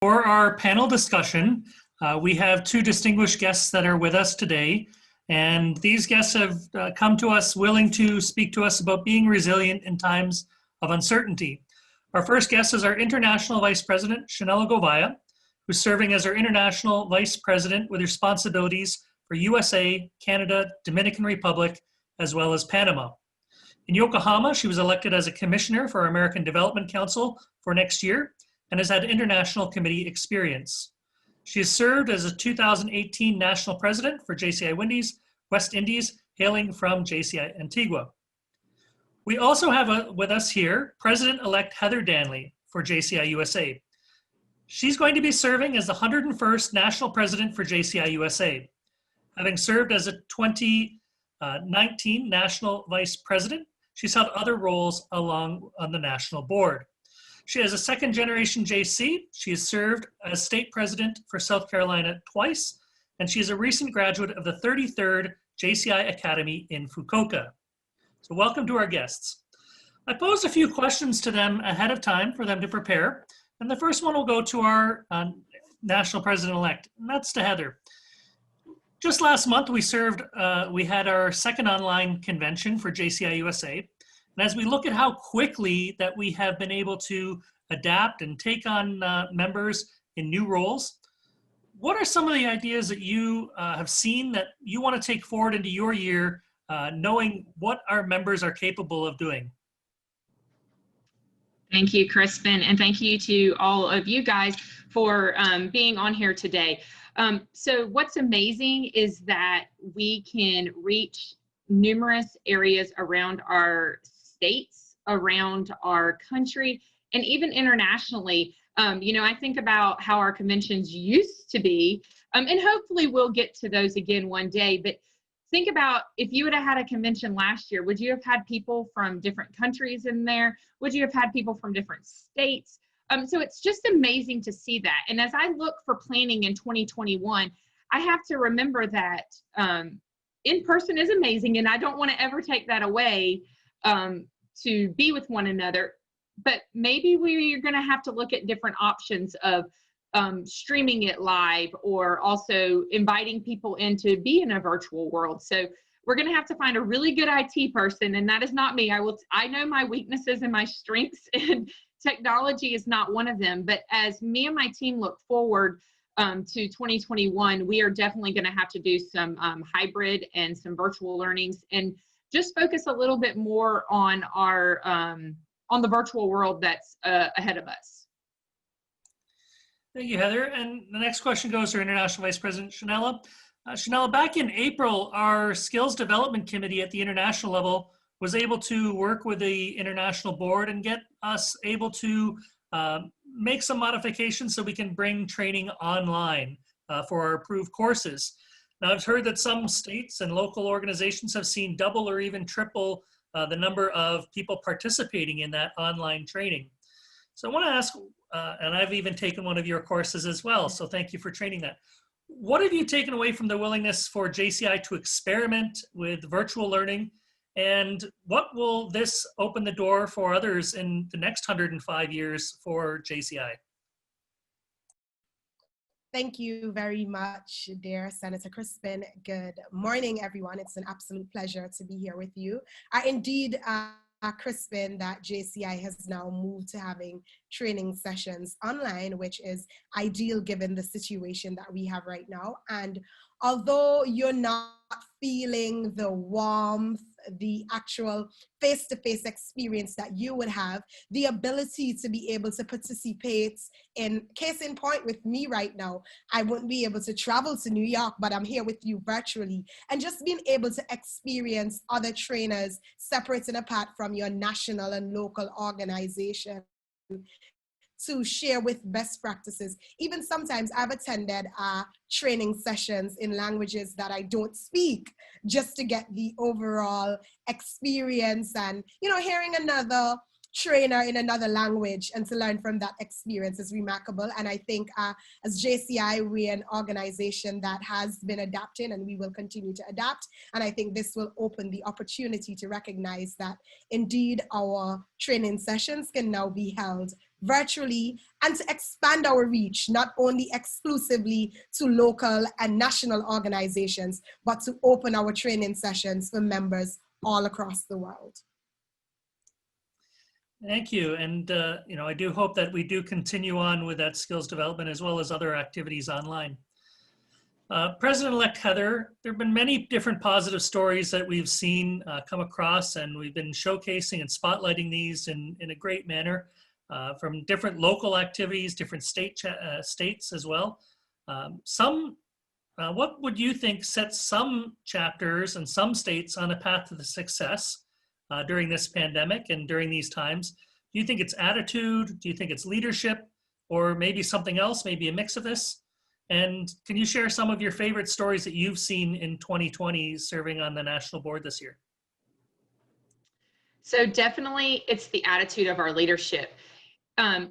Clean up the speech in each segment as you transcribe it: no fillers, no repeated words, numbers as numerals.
For our panel discussion, we have two distinguished guests that are with us today. And these guests have come to us willing to speak to us about being resilient in times of uncertainty. Our first guest is our International Vice President, Shanella Govaya, who's serving as our International Vice President with responsibilities for USA, Canada, Dominican Republic, as well as Panama. In Yokohama, she was elected as a commissioner for our American Development Council for next year and has had international committee experience. She has served as a 2018 national president for JCI West Indies, hailing from JCI Antigua. We also have with us here President-elect Heather Danley for JCI USA. She's going to be serving as the 101st national president for JCI USA. Having served as a 2019 national vice president, she's held other roles on the national board. She is a second generation JC. She has served as state president for South Carolina twice, and she is a recent graduate of the 33rd JCI Academy in Fukuoka. So welcome to our guests. I posed a few questions to them ahead of time for them to prepare. And the first one will go to our national president-elect, and that's to Heather. Just last month, we had our second online convention for JCI USA. And as we look at how quickly that we have been able to adapt and take on members in new roles, what are some of the ideas that you have seen that you want to take forward into your year, knowing what our members are capable of doing? Thank you, Crispin, and thank you to all of you guys for being on here today. So what's amazing is that we can reach numerous areas around our states, around our country, and even internationally. You know, I think about how our conventions used to be, and hopefully we'll get to those again one day, but think about if you would have had a convention last year, would you have had people from different countries in there? Would you have had people from different states? So it's just amazing to see that. And as I look for planning in 2021, I have to remember that in person is amazing, and I don't want to ever take that away to be with one another. But maybe we're going to have to look at different options of streaming it live, or also inviting people in to be in a virtual world. So we're going to have to find a really good IT person, and that is not me. I know my weaknesses and my strengths, and technology is not one of them. But as me and my team look forward to 2021, we are definitely going to have to do some hybrid and some virtual learnings, and just focus a little bit more on our on the virtual world that's ahead of us. Thank you, Heather. And the next question goes to International Vice President Shanella. Shanella, back in April, our Skills Development Committee at the international level was able to work with the international board and get us able to make some modifications so we can bring training online for our approved courses. Now, I've heard that some states and local organizations have seen double or even triple the number of people participating in that online training. So I want to ask, and I've even taken one of your courses as well, so thank you for training that. What have you taken away from the willingness for JCI to experiment with virtual learning, and what will this open the door for others in the next 105 years for JCI? Thank you very much, dear Senator Crispin. Good morning, everyone. It's an absolute pleasure to be here with you. Indeed, Crispin, that JCI has now moved to having training sessions online, which is ideal given the situation that we have right now. And although you're not feeling the warmth, the actual face-to-face experience that you would have, the ability to be able to participate in, case in point with me right now, I wouldn't be able to travel to New York, but I'm here with you virtually, and just being able to experience other trainers separate and apart from your national and local organization, to share with best practices. Even sometimes I've attended training sessions in languages that I don't speak, just to get the overall experience, and, you know, hearing another trainer in another language and to learn from that experience is remarkable. And I think as JCI, we're an organization that has been adapting, and we will continue to adapt. And I think this will open the opportunity to recognize that indeed our training sessions can now be held virtually, and to expand our reach, not only exclusively to local and national organizations, but to open our training sessions for members all across the world. Thank you. And, I do hope that we do continue on with that skills development as well as other activities online. President-elect Heather, there have been many different positive stories that we've seen come across, and we've been showcasing and spotlighting these in a great manner from different local activities, different states as well. What would you think sets some chapters and some states on a path to the success during this pandemic and during these times? Do you think it's attitude? Do you think it's leadership? Or maybe something else, maybe a mix of this? And can you share some of your favorite stories that you've seen in 2020 serving on the national board this year? So definitely it's the attitude of our leadership.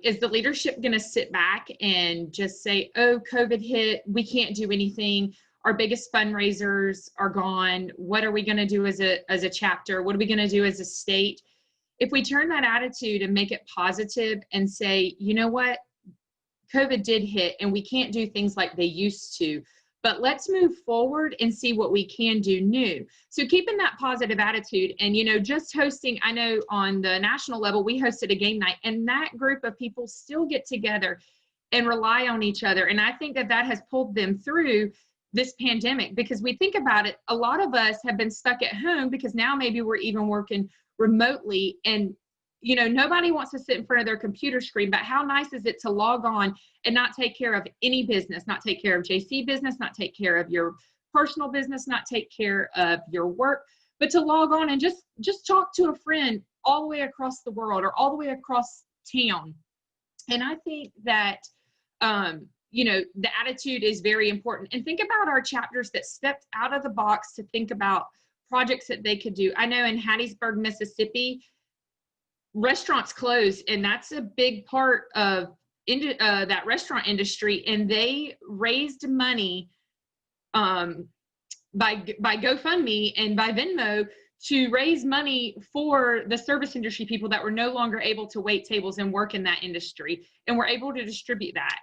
Is the leadership going to sit back and just say, oh, COVID hit, we can't do anything. Our biggest fundraisers are gone. What are we going to do as a chapter? What are we going to do as a state? If we turn that attitude and make it positive and say, you know what, COVID did hit and we can't do things like they used to, but let's move forward and see what we can do new. So keeping that positive attitude and, just hosting, I know on the national level, we hosted a game night and that group of people still get together and rely on each other. And I think that has pulled them through this pandemic, because we think about it, a lot of us have been stuck at home because now maybe we're even working remotely, and nobody wants to sit in front of their computer screen, but how nice is it to log on and not take care of any business, not take care of JC business, not take care of your personal business, not take care of your work, but to log on and just talk to a friend all the way across the world or all the way across town. And I think that, the attitude is very important. And think about our chapters that stepped out of the box to think about projects that they could do. I know in Hattiesburg, Mississippi, restaurants closed, and that's a big part of that restaurant industry. And they raised money by GoFundMe and by Venmo to raise money for the service industry people that were no longer able to wait tables and work in that industry, and were able to distribute that.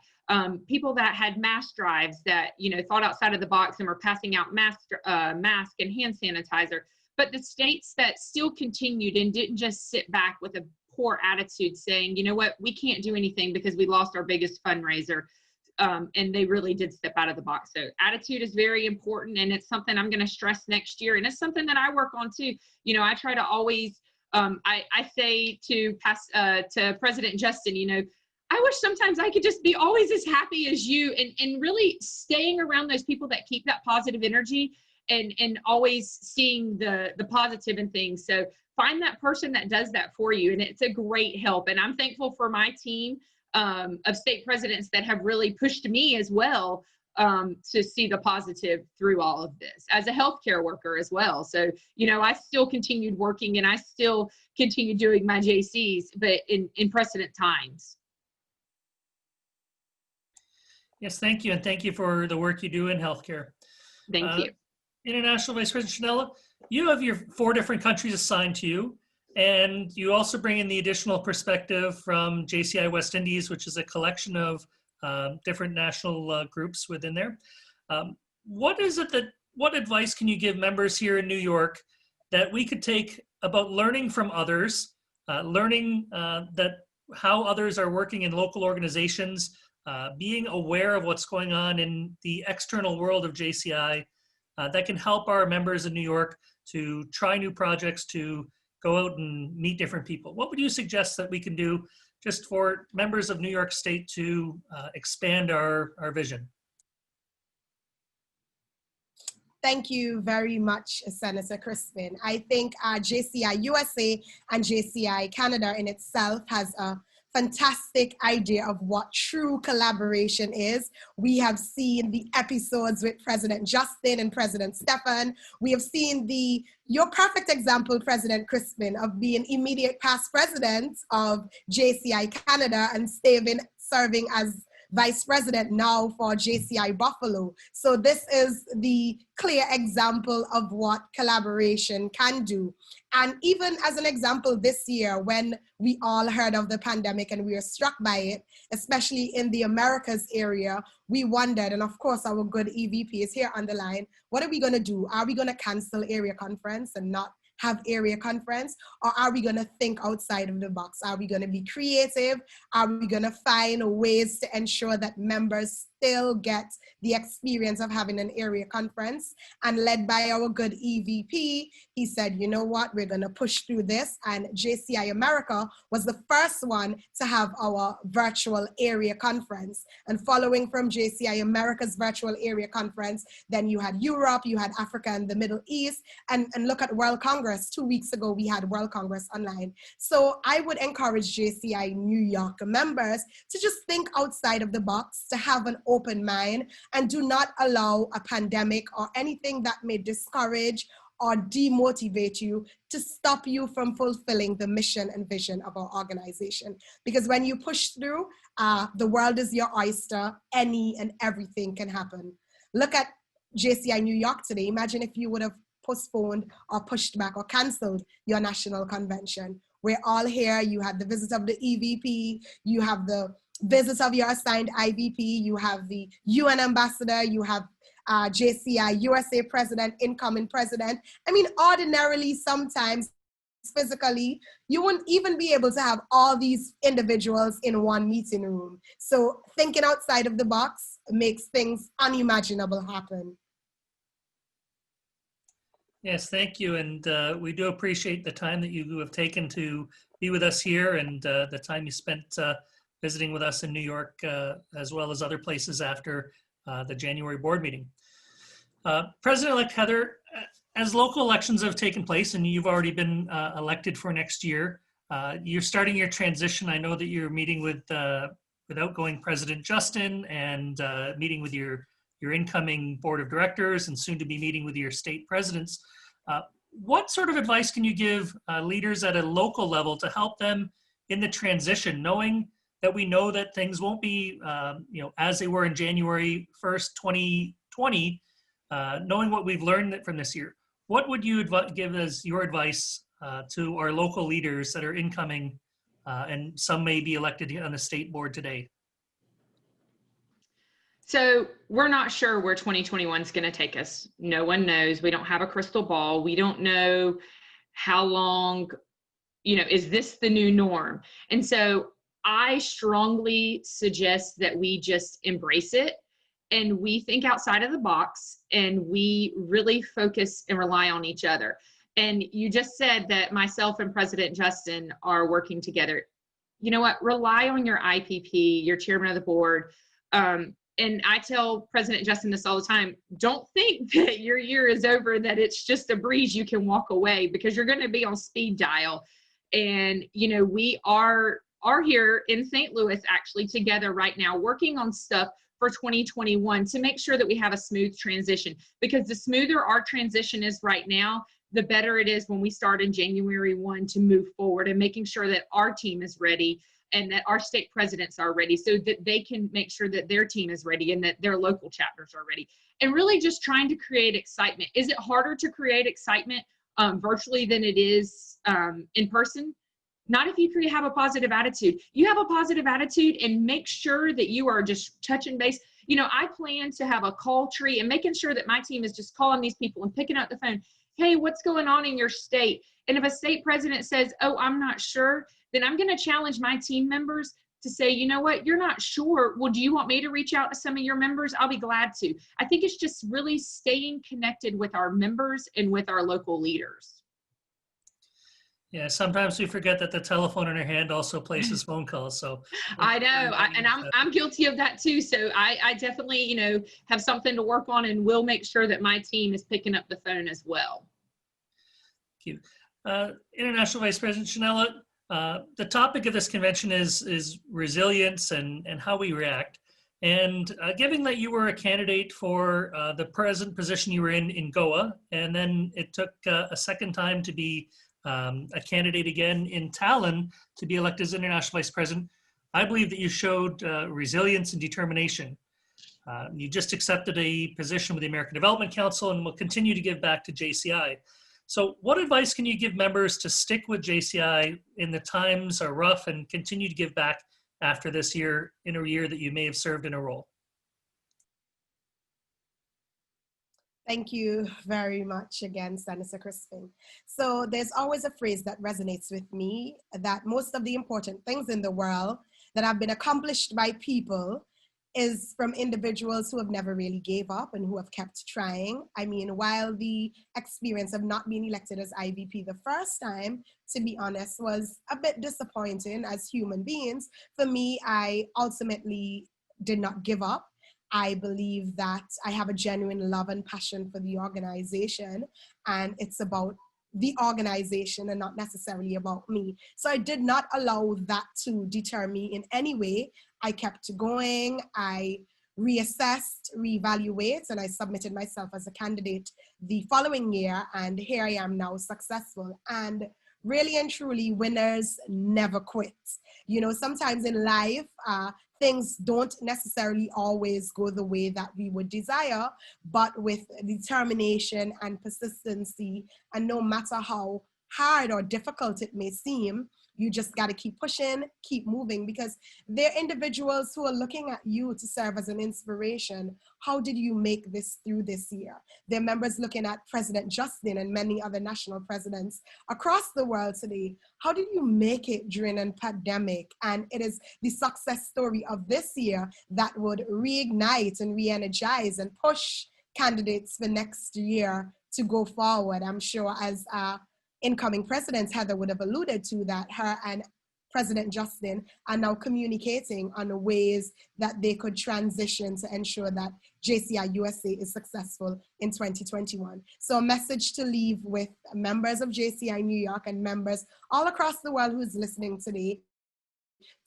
People that had mask drives that thought outside of the box and were passing out mask and hand sanitizer. But the states that still continued and didn't just sit back with a poor attitude saying, you know what, we can't do anything because we lost our biggest fundraiser. And they really did step out of the box. So attitude is very important, and it's something I'm going to stress next year. And it's something that I work on too. I try to always, I say to President Justin, I wish sometimes I could just be always as happy as you, and really staying around those people that keep that positive energy and always seeing the positive in things. So find that person that does that for you, and it's a great help. And I'm thankful for my team of state presidents that have really pushed me as well to see the positive through all of this as a healthcare worker as well. So, I still continued working and I still continue doing my JCs, but in precedent times. Yes, thank you. And thank you for the work you do in healthcare. Thank you. International Vice President Shanella, you have your 4 different countries assigned to you, and you also bring in the additional perspective from JCI West Indies, which is a collection of different national groups within there. What advice can you give members here in New York that we could take about learning from others, learning that how others are working in local organizations, being aware of what's going on in the external world of JCI, that can help our members in New York to try new projects, to go out and meet different people? What would you suggest that we can do just for members of New York State to expand our vision? Thank you very much, Senator Crispin. I think JCI USA and JCI Canada in itself has a fantastic idea of what true collaboration is. We have seen the episodes with President Justin and President Stefan. We have seen your perfect example, President Crispin, of being immediate past president of JCI Canada and serving as vice president now for JCI Buffalo. So this is the clear example of what collaboration can do. And even as an example this year, when we all heard of the pandemic and we were struck by it, especially in the Americas area, we wondered, and of course our good EVP is here on the line, what are we going to do? Are we going to cancel area conference and not have area conference, or are we going to think outside of the box? Are we going to be creative? Are we going to find ways to ensure that members still get the experience of having an area conference? And led by our good EVP, he said, you know what, we're going to push through this. And JCI America was the first one to have our virtual area conference. And following from JCI America's virtual area conference, then you had Europe, you had Africa and the Middle East, and look at World Congress. 2 weeks ago, we had World Congress online. So I would encourage JCI New York members to just think outside of the box, to have an open mind, and do not allow a pandemic or anything that may discourage or demotivate you to stop you from fulfilling the mission and vision of our organization. Because when you push through, the world is your oyster. Any and everything can happen. Look at JCI New York today. Imagine if you would have postponed or pushed back or canceled your national convention. We're all here. You had the visit of the EVP, you have the visit of your assigned IVP, you have the UN ambassador, you have JCI USA president, incoming president. I mean, ordinarily, sometimes physically, you wouldn't even be able to have all these individuals in one meeting room. So thinking outside of the box makes things unimaginable happen. Yes, thank you. And we do appreciate the time that you have taken to be with us here, and the time you spent visiting with us in New York, as well as other places after the January board meeting. President-elect Heather, as local elections have taken place and you've already been elected for next year, you're starting your transition. I know that you're meeting with outgoing President Justin and meeting with your incoming board of directors and soon to be meeting with your state presidents. What sort of advice can you give leaders at a local level to help them in the transition, knowing that we know that things won't be as they were in January 1st, 2020, knowing what we've learned from this year? What would you give as your advice to our local leaders that are incoming and some may be elected on the state board today? So we're not sure where 2021 is going to take us. No one knows. We don't have a crystal ball. We don't know how long, is this the new norm? And so I strongly suggest that we just embrace it and we think outside of the box and we really focus and rely on each other. And you just said that myself and President Justin are working together. You know what? Rely on your IPP, your chairman of the board. And I tell President Justin this all the time, don't think that your year is over, that it's just a breeze, you can walk away, because you're going to be on speed dial. And, we are here in St. Louis actually together right now working on stuff for 2021 to make sure that we have a smooth transition, because the smoother our transition is right now, the better it is when we start in January 1 to move forward and making sure that our team is ready and that our state presidents are ready so that they can make sure that their team is ready and that their local chapters are ready. And really just trying to create excitement. Is it harder to create excitement virtually than it is in person? Not if you have a positive attitude. You have a positive attitude and make sure that you are just touching base. I plan to have a call tree and making sure that my team is just calling these people and picking up the phone. Hey, what's going on in your state? And if a state president says, oh, I'm not sure, then I'm going to challenge my team members to say, you know what, you're not sure. Well, do you want me to reach out to some of your members? I'll be glad to. I think it's just really staying connected with our members and with our local leaders. Yeah, sometimes we forget that the telephone in our hand also places phone calls. So I know, and I'm guilty of that too. So I definitely, have something to work on, and we'll make sure that my team is picking up the phone as well. Thank you. International Vice President Shanella, the topic of this convention is resilience and how we react. And given that you were a candidate for the present position you were in Goa, and then it took a second time to be a candidate again in Tallinn to be elected as International Vice President, I believe that you showed resilience and determination. You just accepted a position with the American Development Council and will continue to give back to JCI. So what advice can you give members to stick with JCI in the times are rough and continue to give back after this year, in a year that you may have served in a role? Thank you very much again, Senator Crispin. So there's always a phrase that resonates with me, that most of the important things in the world that have been accomplished by people is from individuals who have never really gave up and who have kept trying. I mean, while the experience of not being elected as IVP the first time, to be honest, was a bit disappointing as human beings, for me, I ultimately did not give up. I believe that I have a genuine love and passion for the organization, and it's about the organization and not necessarily about me. So I did not allow that to deter me in any way. I kept going, I reassessed, reevaluated, and I submitted myself as a candidate the following year, and here I am now successful. And really and truly, winners never quit. You know, sometimes in life, things don't necessarily always go the way that we would desire, but with determination and persistency, and no matter how hard or difficult it may seem, you just got to keep pushing, keep moving, because there are individuals who are looking at you to serve as an inspiration. How did you make this through this year? There are members looking at President Justin and many other national presidents across the world today. How did you make it during a pandemic? And it is the success story of this year that would reignite and re-energize and push candidates for next year to go forward. I'm sure as incoming presidents, Heather would have alluded to that, her and President Justin are now communicating on ways that they could transition to ensure that JCI USA is successful in 2021. So a message to leave with members of JCI New York and members all across the world who's listening today,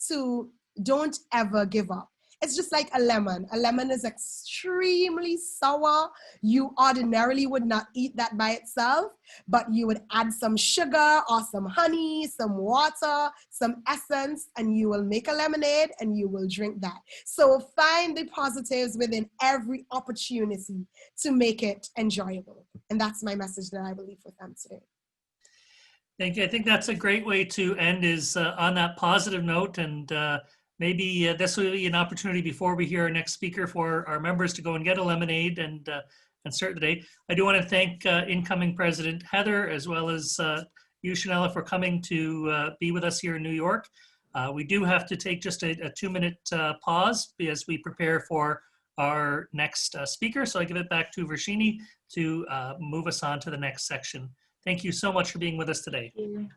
to don't ever give up. It's just like a lemon. A lemon is extremely sour. You ordinarily would not eat that by itself, but you would add some sugar or some honey, some water, some essence, and you will make a lemonade and you will drink that. So find the positives within every opportunity to make it enjoyable. And that's my message that I will leave with them today. Thank you. I think that's a great way to end, is on that positive note, and maybe this will be an opportunity before we hear our next speaker for our members to go and get a lemonade and start the day. I do want to thank incoming President Heather, as well as you, Shanella, for coming to be with us here in New York. We do have to take just a 2-minute pause as we prepare for our next speaker. So I give it back to Varshini to move us on to the next section. Thank you so much for being with us today. Thank you.